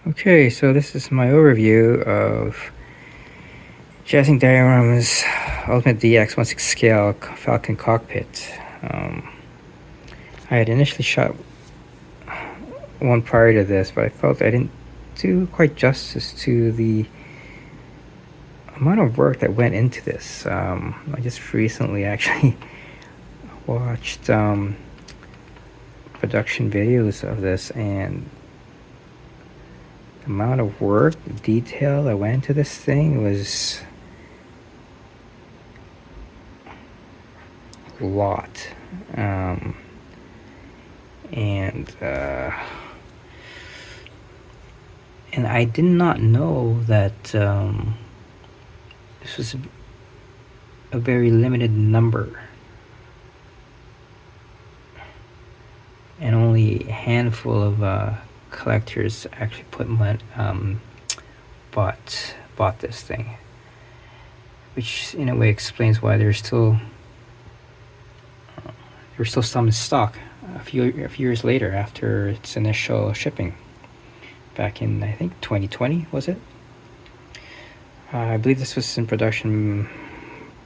Okay, so this is my overview of JazzInc Dioramas Ultimate DX 1/6 scale Falcon Cockpit. I had initially shot one prior to this, but I felt I didn't do quite justice to the amount of work that went into this. I just recently actually watched production videos of this, and the amount of work, detail that went into this thing was a lot. And I did not know that this was a very limited number, and only a handful of collectors actually bought this thing, which in a way explains why there's still some in stock a few years later after its initial shipping back in, I think, 2020, was it? I believe this was in production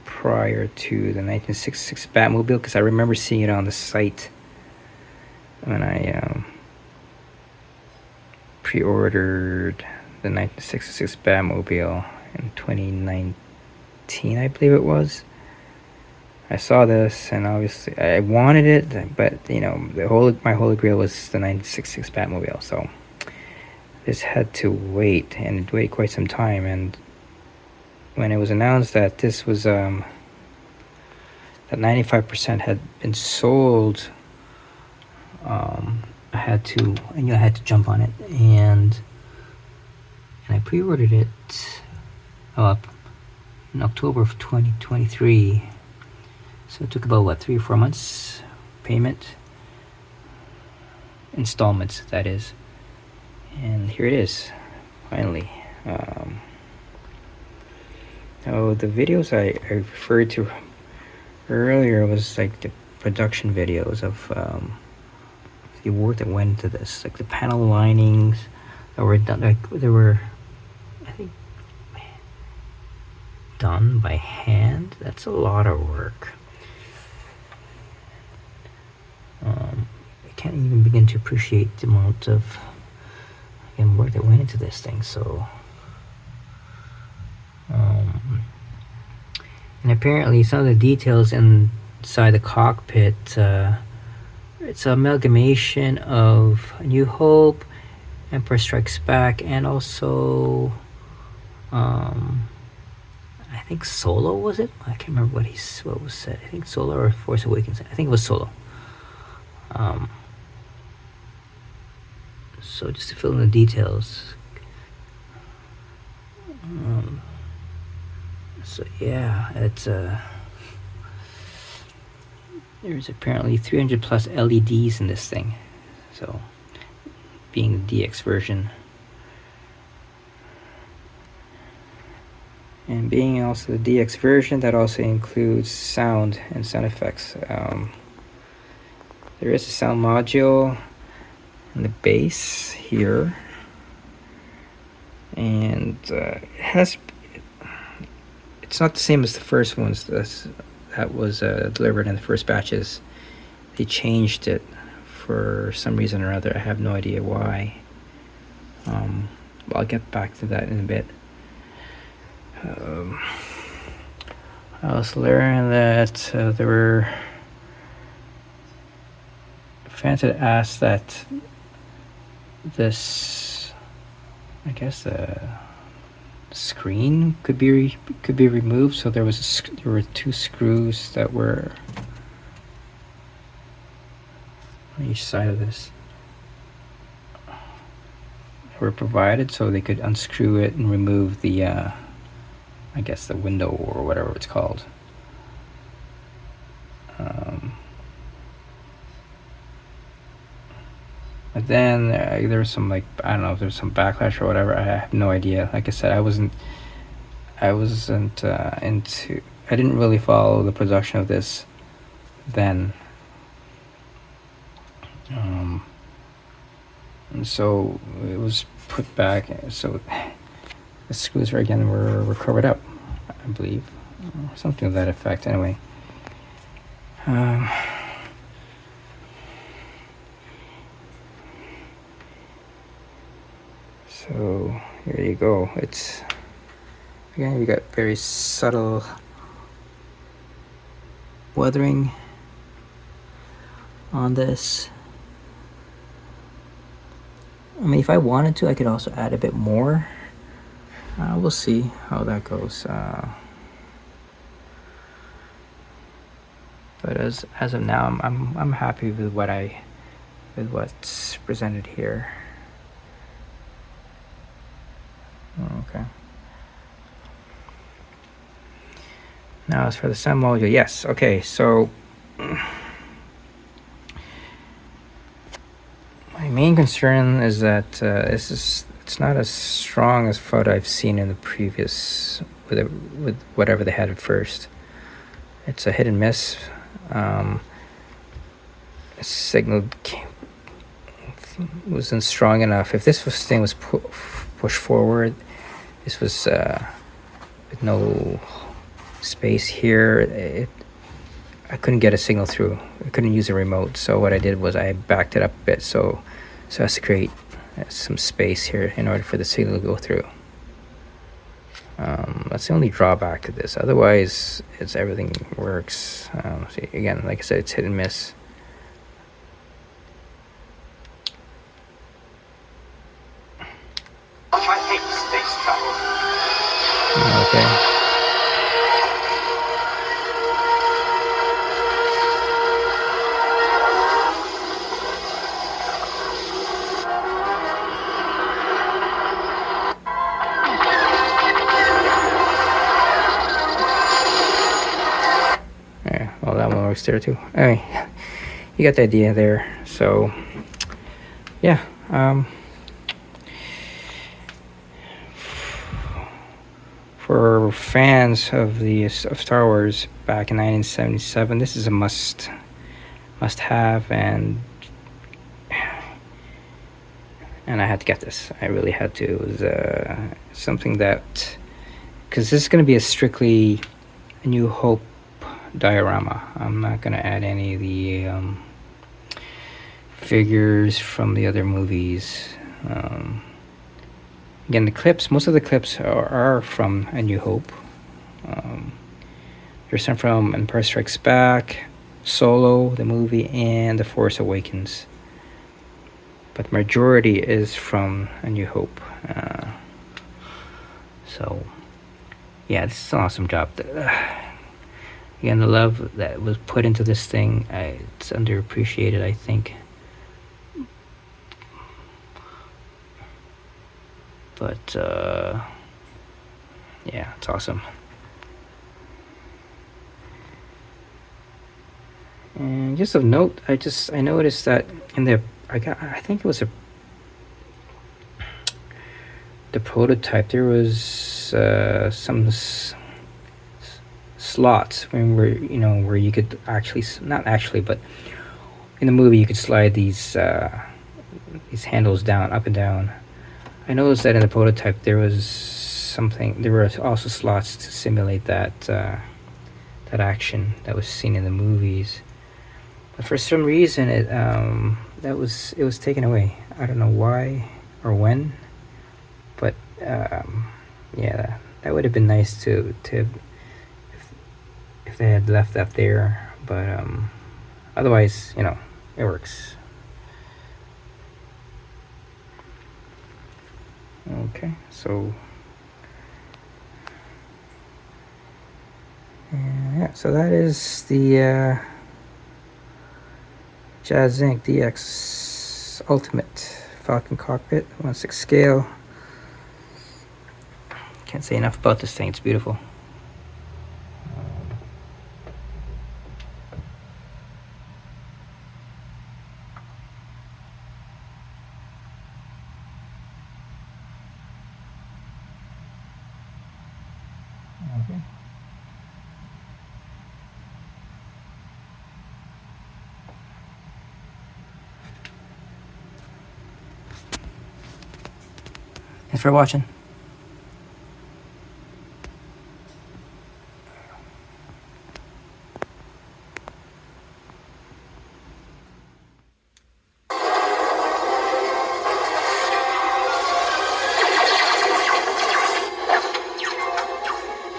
prior to the 1966 Batmobile, because I remember seeing it on the site when I pre-ordered the 1966 Batmobile in 2019, I believe it was. I saw this, and obviously I wanted it, but my holy grail was the 1966 Batmobile, so this had to wait, and it waited quite some time. And when it was announced that this was that 95% had been sold, I had to jump on it, and I pre-ordered it up in October of 2023. So it took about 3 or 4 months payment, installments, that is. And here it is, finally. Now the videos I referred to earlier was like the production videos of the work that went into this, like the panel linings that were done. Like they were, I think, done by hand. That's a lot of work. I can't even begin to appreciate the amount of work that went into this thing. So, and apparently some of the details inside the cockpit, it's an amalgamation of A New Hope, Empire Strikes Back, and also I think Solo, was it? I can't remember what was said. I think Solo or Force Awakens. I think it was Solo. So just to fill in the details. So yeah, it's there's apparently 300 plus LEDs in this thing. So, being the DX version, and being also the DX version, that also includes sound and sound effects. There is a sound module in the base here, and it's not the same as the first ones that was delivered in the first batches. They changed it for some reason or other. I have no idea why. I'll get back to that in a bit. I also learned that there were fans that asked that this, I guess, the screen could be removed. So there were 2 screws that were on each side of this, were provided, so they could unscrew it and remove the I guess the window or whatever it's called. But then there was some, like, I don't know if there was some backlash or whatever. I have no idea. Like I said, I wasn't into. I didn't really follow the production of this then. And so it was put back, so the screws were covered up, I believe, something to that effect. Anyway, so here you go. It's again, you got very subtle weathering on this. I mean, if I wanted to, I could also add a bit more. We'll see how that goes. But as of now, I'm happy with what's presented here. Okay. Now as for the sound module, yes. Okay, so my main concern is that it's not as strong as what I've seen in the previous with whatever they had at first. It's a hit and miss. Signal wasn't strong enough. If this thing was pushed forward, this was with no space here, I couldn't get a signal through. I couldn't use a remote. So what I did was I backed it up a bit so as to create some space here in order for the signal to go through. That's the only drawback to this. Otherwise, everything works. See, again, like I said, it's hit and miss. I hate space travel. Okay. Yeah, well, that one works there too. Anyway, you got the idea there. So, yeah. For fans of Star Wars back in 1977, this is a must have, and I had to get this. I really had to. It was something that, because this is going to be a strictly A New Hope diorama. I'm not going to add any of the figures from the other movies. Again, most of the clips are from A New Hope. There's some from Empire Strikes Back, Solo, the movie, and The Force Awakens. But majority is from A New Hope. So, yeah, this is an awesome job. Again, the love that was put into this thing, it's underappreciated, I think. But yeah, it's awesome. And just of note, I noticed that in the I think it was the prototype, there was some slots where you could not actually, but in the movie you could slide these handles down, up and down. I noticed that in the prototype there were also slots to simulate that action that was seen in the movies. But for some reason it was taken away. I don't know why or when, but yeah, that would have been nice to if they had left that there. But otherwise, it works. Okay, so yeah, so that is the JazzInc DX Ultimate Falcon Cockpit 1/6 scale. Can't say enough about this thing. It's beautiful. Okay. Thanks for watching.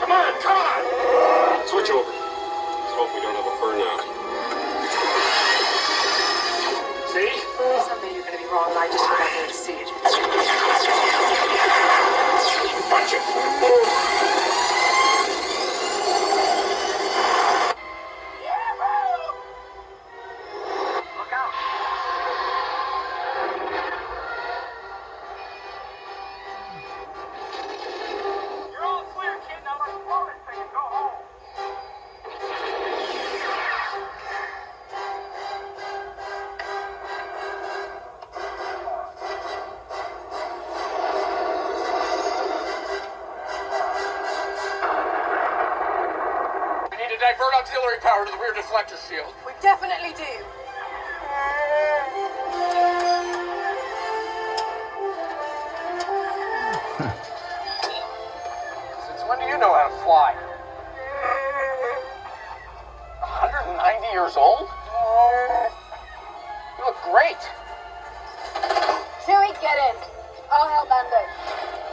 Come on! Switch over. Let's hope we don't have a burnout. See? Someday you're gonna be wrong, and I just got here to see it. Watch it. Look out. You're all clear, kid. Now let's blow this thing and go home. We need to divert auxiliary power to the rear deflector shield. We definitely do. Since when do you know how to fly? 190 years old? You look great. Chewie, get in. I'll help Bando.